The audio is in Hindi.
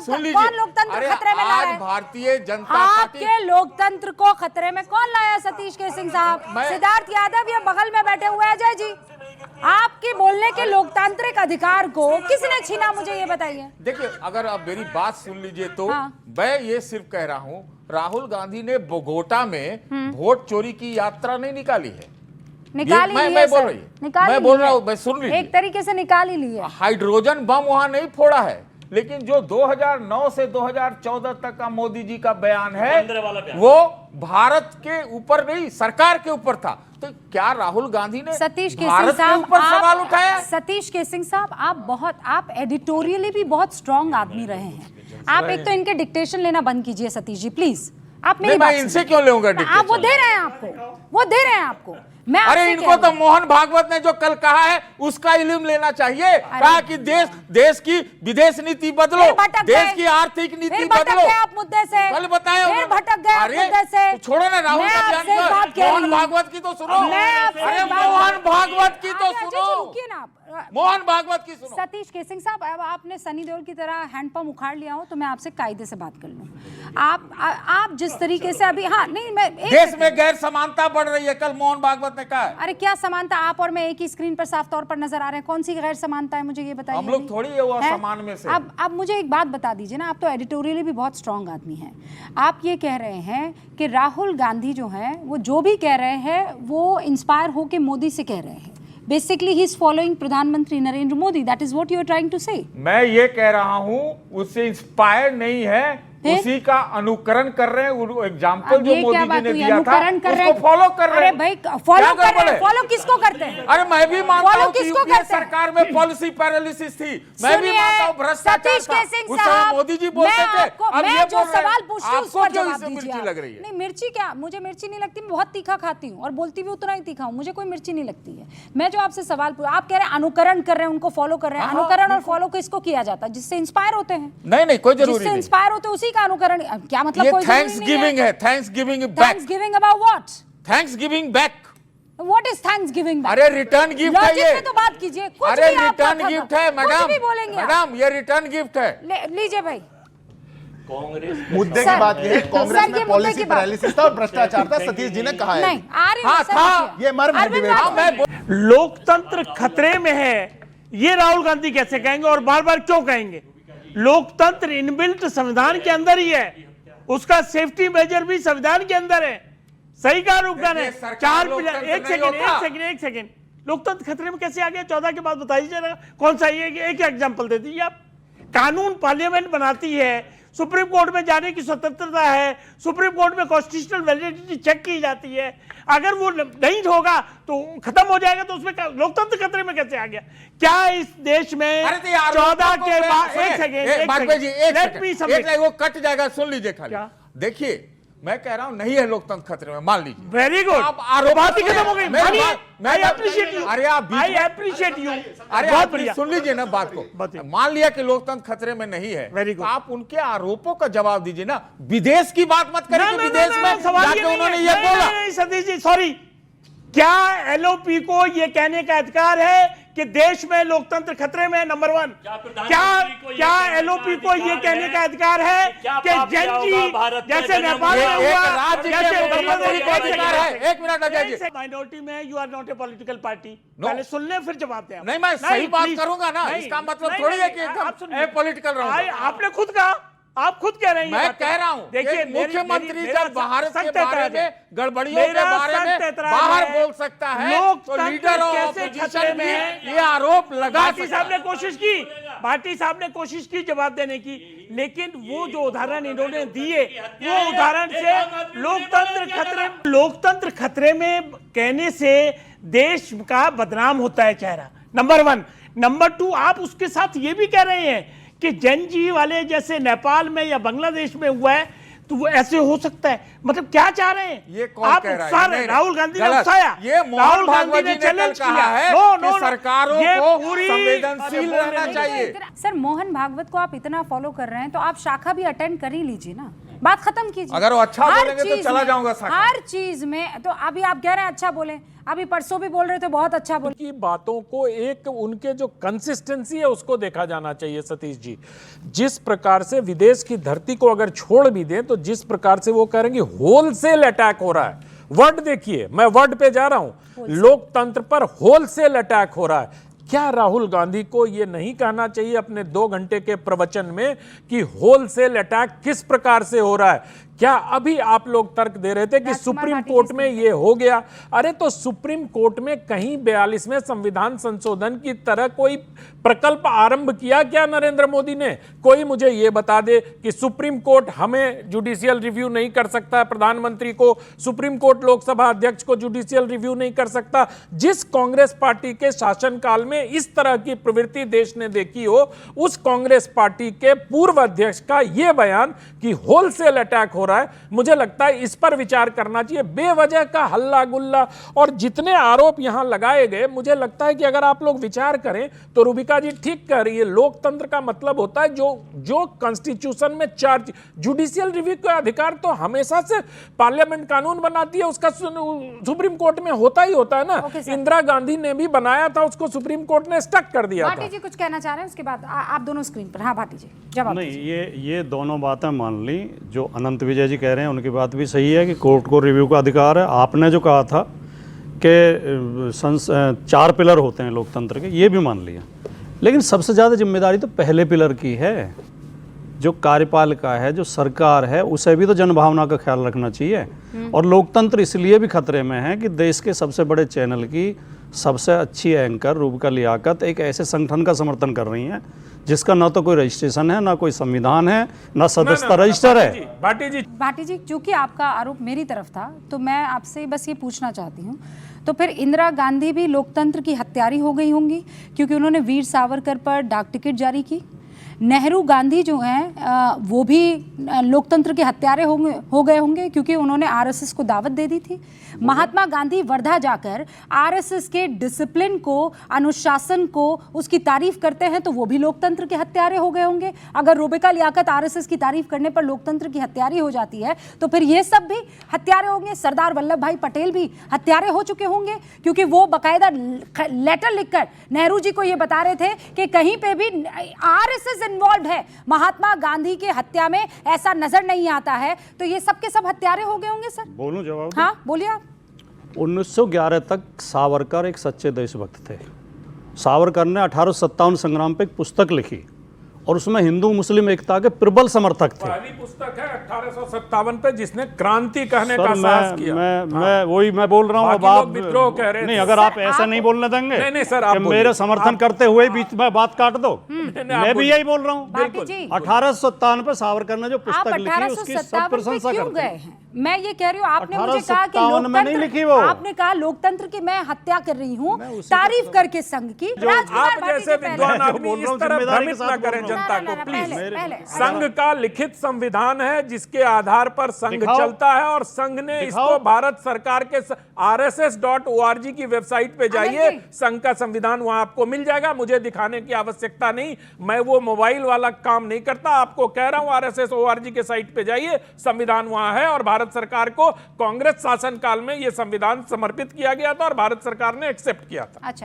कौन लोकतंत्र खतरे में ला रहा है? भारतीय जनता पार्टी आपके लोकतंत्र को खतरे में कौन लाया? सतीश के सिंह साहब, सिद्धार्थ यादव ये बगल में बैठे हुए हैं अजय जी। आपके बोलने के लोकतांत्रिक अधिकार को किसने छीना, मुझे ये बताइए। देखिए, अगर आप मेरी बात सुन लीजिए तो हाँ। मैं ये सिर्फ कह रहा हूँ, राहुल गांधी ने बोगोटा में वोट चोरी की यात्रा नहीं निकाली है। निकाल ही ली है, मैं बोल रही मैं बोल रहा हूँ, मैं सुन लीजिए, एक तरीके से निकाल ही ली है। हाइड्रोजन बम वहां नहीं फोड़ा है, लेकिन जो 2009 से 2014 तक का मोदी जी का बयान है वो भारत के ऊपर नहीं, सरकार के ऊपर था। तो क्या राहुल गांधी ने सतीश के भारत सिंह के ऊपर सवाल उठाया? सतीश के सिंह साहब, आप एडिटोरियली भी बहुत स्ट्रांग आदमी रहे हैं। आप एक तो इनके डिक्टेशन लेना बंद कीजिए सतीश जी, प्लीज। आप मेरी बात इनसे क्यों लूंगा डिक्टेशन? आप वो दे रहे हैं आपको, वो दे रहे हैं आपको। मैं अरे इनको तो मोहन भागवत ने जो कल कहा है उसका इल्म लेना चाहिए। कहा कि देश की विदेश नीति बदलो, देश की आर्थिक नीति बदलो। आप मुद्दे से कल बताया, फिर भटक गए आप मुद्दे से। छोड़ो ना राहुल का बयान, मोहन भागवत की तो सुनो। अरे मोहन भागवत की तो सुनो, रुकिए ना, मोहन भागवत की सुनो। सतीश के सिंह साहब, अब आपने सनी देओल की तरह हैंडपंप उखाड़ लिया हो तो मैं आपसे कायदे से बात कर लूं। आप जिस तरीके से अभी, हाँ नहीं, मैं देश में गैर समानता बढ़ रही है, कल मोहन भागवत ने कहा। अरे क्या समानता, आप और मैं एक ही स्क्रीन पर साफ तौर पर नजर आ रहे हैं। कौन सी गैर समानता है, मुझे ये बताइए। हम लोग थोड़ी है वो समान में से। अब मुझे एक बात बता दीजिए ना, आप तो एडिटोरियली भी बहुत स्ट्रांग आदमी हैं। आप ये कह रहे हैं कि राहुल गांधी जो है वो जो भी कह रहे हैं वो इंस्पायर होके मोदी से कह रहे हैं। बेसिकली ही इज फॉलोइंग प्रधानमंत्री Narendra Modi, that is what you are trying to say. मैं ये कह रहा हूं उससे इंस्पायर नहीं है, उसी का अनुकरण कर रहे हैं। एग्जाम्पल जो मोदी जी ने दिया था उसको फॉलो कर रहे हैं। अरे भाई फॉलो कर रहे हैं, फॉलो किसको करते हैं? अरे मैं भी मानता हूं कि यूपीए सरकार में पॉलिसी पैरालिसिस थी, मैं भी मानता हूं भ्रष्टाचार था, उस समय मोदी जी बोलते थे। अब ये जो सवाल पूछ रही हूं उस पर जवाब दीजिए। मिर्ची लग रही है? नहीं मिर्ची क्या, मुझे मिर्ची नहीं लगती, मैं बहुत तीखा खाती हूँ और बोलती भी उतना ही तीखा हूँ, मुझे कोई मिर्ची नहीं लगती है। मैं जो आपसे सवाल पूछ, आप कह रहे हैं अनुकरण कर रहे हैं, उनको फॉलो कर रहे हैं। अनुकरण और फॉलो किसको किया जाता है? जिससे इंस्पायर होते हैं। नहीं कोई जरूरी नहीं, जिससे इंस्पायर होते उसी का अनुकरण। क्या मतलब? ये थैंक्सगिविंग है, Thanksgiving back. Thanksgiving about what? Thanksgiving back. What is Thanksgiving back? अरे रिटर्न गिफ्ट है ये। में तो बात कीजिए। अरे रिटर्न गिफ्ट है मैडम, कुछ भी बोलेंगे मैडम ये रिटर्न गिफ्ट है। लीजिए भाई। कांग्रेस मुद्दे की बात यह है, कांग्रेस में पॉलिसी पैरालिसिस था और भ्रष्टाचार था, सतीश जी ने कहा है। नहीं आ रही था, ये मर्म है डिबेट। लोकतंत्र खतरे में है ये राहुल गांधी कैसे कहेंगे और बार बार क्यों कहेंगे? लोकतंत्र इनबिल्ट संविधान के अंदर ही है, उसका सेफ्टी मेजर भी संविधान के अंदर है। सही कहा रुकन है। एक सेकंड, लोकतंत्र खतरे में कैसे आ गया? 14 के बाद बताइए जरा, कौन सा एक एग्जांपल दे दीजिए आप। कानून पार्लियामेंट बनाती है, सुप्रीम कोर्ट में जाने की स्वतंत्रता है, सुप्रीम कोर्ट में कॉन्स्टिट्यूशनल वैलिडिटी चेक की जाती है। अगर वो नहीं होगा तो खत्म हो जाएगा, तो उसमें लोकतंत्र खतरे में कैसे आ गया? क्या इस देश में 14 के बाद वो कट जाएगा, सुन लीजिए खाली। देखिए मैं कह रहा हूं नहीं है लोकतंत्र खतरे में, मान लीजिए। वेरी गुड, आप आरोप ही खत्म हो गई। मैं अप्रिशिएट यू। अरे आप आई अप्रिशिएट यू। अरे बहुत बढ़िया, सुन लीजिए ना बात को। मान लिया कि लोकतंत्र खतरे में नहीं है, तो आप उनके आरोपों का जवाब दीजिए ना। विदेश की बात मत करिए, विदेश में जाके उन्होंने ये बोला। सतीश जी सॉरी, क्या एलओपी को ये कहने का अधिकार है कि देश में लोकतंत्र खतरे में? नंबर 1, क्या एलओपी को ये कहने का अधिकार है कि जनजी जैसे नेपाल में हुआ, एक मिनट अजय जी, माइनॉरिटी में you are not a political party? पहले सुन ले फिर जवाब दें। नहीं मैं सही बात करूंगा ना, इसका मतलब थोड़ी है कि एकदम पॉलिटिकल रहूंगा। आपने खुद कहा, आप खुद कह रहे हैं। मैं कह रहा हूं, देखिए मुख्यमंत्री जब भारत के बारे में गड़बड़ियों के बारे में बाहर बोल सकता है तो लीडर ऑफ ऑपोजिशन में ये आरोप लगा। भाटी साहब ने कोशिश की जवाब देने की, लेकिन वो जो उदाहरण इन्होंने दिए वो उदाहरण से लोकतंत्र खतरे में कहने से देश का बदनाम होता है चेहरा। नंबर 1। नंबर 2, आप उसके साथ ये भी कह रहे हैं कि जनजी वाले जैसे नेपाल में या बांग्लादेश में हुआ है तो वो ऐसे हो सकता है। मतलब क्या चाह रहे हैं? ये कौन कह रहा है? राहुल गांधी ने उकसाया, ये मोहन भागवत ने चैलेंज किया है कि सरकारों को संवेदनशील रहना चाहिए। सर मोहन भागवत को आप इतना फॉलो कर रहे हैं तो आप शाखा भी अटेंड कर ही लीजिए ना। बात खत्म कीजिए। अगर वो अच्छा हर बोलेंगे तो चीज चला में- जाऊंगा साथ में। हर चीज में तो अभी आप कह रहे हैं अच्छा बोले, अभी परसों भी बोल रहे थे बहुत अच्छा बोले। की बातों को एक उनके जो कंसिस्टेंसी है उसको देखा जाना चाहिए सतीश जी। जिस प्रकार से विदेश की धरती को अगर छोड़ भी दें तो जिस प्रकार से वो कह रहे हैं कि होलसेल अटैक हो रहा है, वर्ड देखिए, मैं वर्ड पे जा रहा हूं, लोकतंत्र पर होलसेल अटैक हो रहा है। क्या राहुल गांधी को यह नहीं कहना चाहिए अपने 2 घंटे के प्रवचन में कि होलसेल अटैक किस प्रकार से हो रहा है? क्या अभी आप लोग तर्क दे रहे थे कि सुप्रीम कोर्ट में ये हो गया? अरे तो सुप्रीम कोर्ट में कहीं 42वें संविधान संशोधन की तरह कोई प्रकल्प आरंभ किया क्या नरेंद्र मोदी ने? कोई मुझे ये बता दे कि सुप्रीम कोर्ट हमें जुडिशियल रिव्यू नहीं कर सकता, प्रधानमंत्री को, सुप्रीम कोर्ट लोकसभा अध्यक्ष को जुडिशियल रिव्यू नहीं कर सकता। जिस कांग्रेस पार्टी के शासनकाल में इस तरह की प्रवृत्ति देश ने देखी हो, उस कांग्रेस पार्टी के पूर्व अध्यक्ष का यह बयान कि होलसेल अटैक हो रहा है, मुझे लगता है इस पर विचार करना चाहिए। बेवजह का हल्ला गुल्ला और जितने आरोप यहां लगाए गए, मुझे लगता है कि अगर आप लोग विचार करें तो रूबिका जी ठीक कह रही है, लोकतंत्र का मतलब होता है जो कॉन्स्टिट्यूशन में चार्ज, जुडिशियल रिव्यू का अधिकार तो हमेशा से पार्लियामेंट कानून बनाती है, उसका सुप्रीम कोर्ट में होता ही होता है ना। इंदिरा गांधी ने भी बनाया था, उसको सुप्रीम कोर्ट ने स्टक कर दिया था। भाटी जी कुछ कहना चाह रहे हैं, उसके बाद आप दोनों स्क्रीन पर। हाँ भाटी जी जवाब नहीं, ये दोनों बातें मान ली। जो अनंत विजय जी कह रहे हैं उनकी बात भी सही है कि कोर्ट को रिव्यू का अधिकार है। आपने जो कहा था कि 4 पिलर होते हैं लोकतंत्र के, ये भी मान लिया, लेकिन सबसे ज़्यादा जिम्मेदारी तो पहले पिलर की है। जो कार्यपालिका है, जो सरकार है, उसे भी तो जनभावना का ख्याल रखना चाहिए। और लोकतंत्र इसलिए भी खतरे में है कि देश के सबसे बड़े चैनल की सबसे अच्छी एंकर रूबिका लियाकत एक ऐसे संगठन का समर्थन कर रही हैं जिसका ना तो कोई रजिस्ट्रेशन है, ना कोई संविधान है, ना सदस्यता रजिस्टर है। भाटी जी चूंकि आपका आरोप मेरी तरफ था तो मैं आपसे बस ये पूछना चाहती हूँ, तो फिर इंदिरा गांधी भी लोकतंत्र की हत्यारी हो गई होंगी क्योंकि उन्होंने वीर सावरकर पर डाक टिकट जारी की। नेहरू गांधी जो हैं वो भी लोकतंत्र के हत्यारे हो गए होंगे क्योंकि उन्होंने आरएसएस को दावत दे दी थी। महात्मा गांधी वर्धा जाकर आरएसएस के डिसिप्लिन को, अनुशासन को, उसकी तारीफ करते हैं तो वो भी लोकतंत्र के हत्यारे हो गए होंगे। अगर रूबिका लियाकत आरएसएस की तारीफ करने पर लोकतंत्र की हत्यारी हो जाती है तो फिर ये सब भी हत्यारे होंगे। सरदार वल्लभ भाई पटेल भी हत्यारे हो चुके होंगे क्योंकि वो बाकायदा लेटर लिखकर नेहरू जी को ये बता रहे थे कि कहीं पे भी आरएसएस इन्वॉल्व है, महात्मा गांधी के हत्या में ऐसा नजर नहीं आता है। तो ये सब के सब हत्यारे हो गए होंगे सर। बोलूं जवाब? हाँ बोलिए आप। 1911 तक सावरकर एक सच्चे देशभक्त थे। सावरकर ने 1857 संग्राम पे एक पुस्तक लिखी और उसमें हिंदू मुस्लिम एकता के प्रबल समर्थक थे। पहली पुस्तक है 1857 पे जिसने क्रांति कहने सर, का साहस किया। मैं बोल रहा हूँ। अब आप विद्रोह कह रहे नहीं, थे। अगर आप ऐसा नहीं बोलने देंगे नहीं सर, आप मेरे समर्थन करते हुए बीच में बात काट दो। मैं भी यही बोल रहा हूँ। 1857 पे सावरकर ने जो आप पुस्तक लिखी उसकी सब 1857 पे प्रशंसा क्यों करते गए हैं। हैं? मैं ये कह रही हूँ, आपने मुझे कहा कि 1857 में नहीं लिखी वो। आपने कहा लोकतंत्र की मैं हत्या कर रही हूँ तारीफ करके संघ की। आप जैसे विद्वान आदमी इस तरह भ्रमित ना करें जनता को प्लीज। संघ का लिखित संविधान है जिसके आधार पर संघ चलता है और संघ ने इसको भारत सरकार के rss.org की वेबसाइट पे जाइए, संघ का संविधान वहां आपको मिल जाएगा। मुझे दिखाने की आवश्यकता नहीं, मैं वो मोबाइल वाला काम नहीं करता। आपको कह रहा हूं rss.org के साइट पे जाइए, संविधान वहां है। और भारत सरकार को कांग्रेस शासनकाल में यह संविधान समर्पित किया गया था और भारत सरकार ने एक्सेप्ट किया था।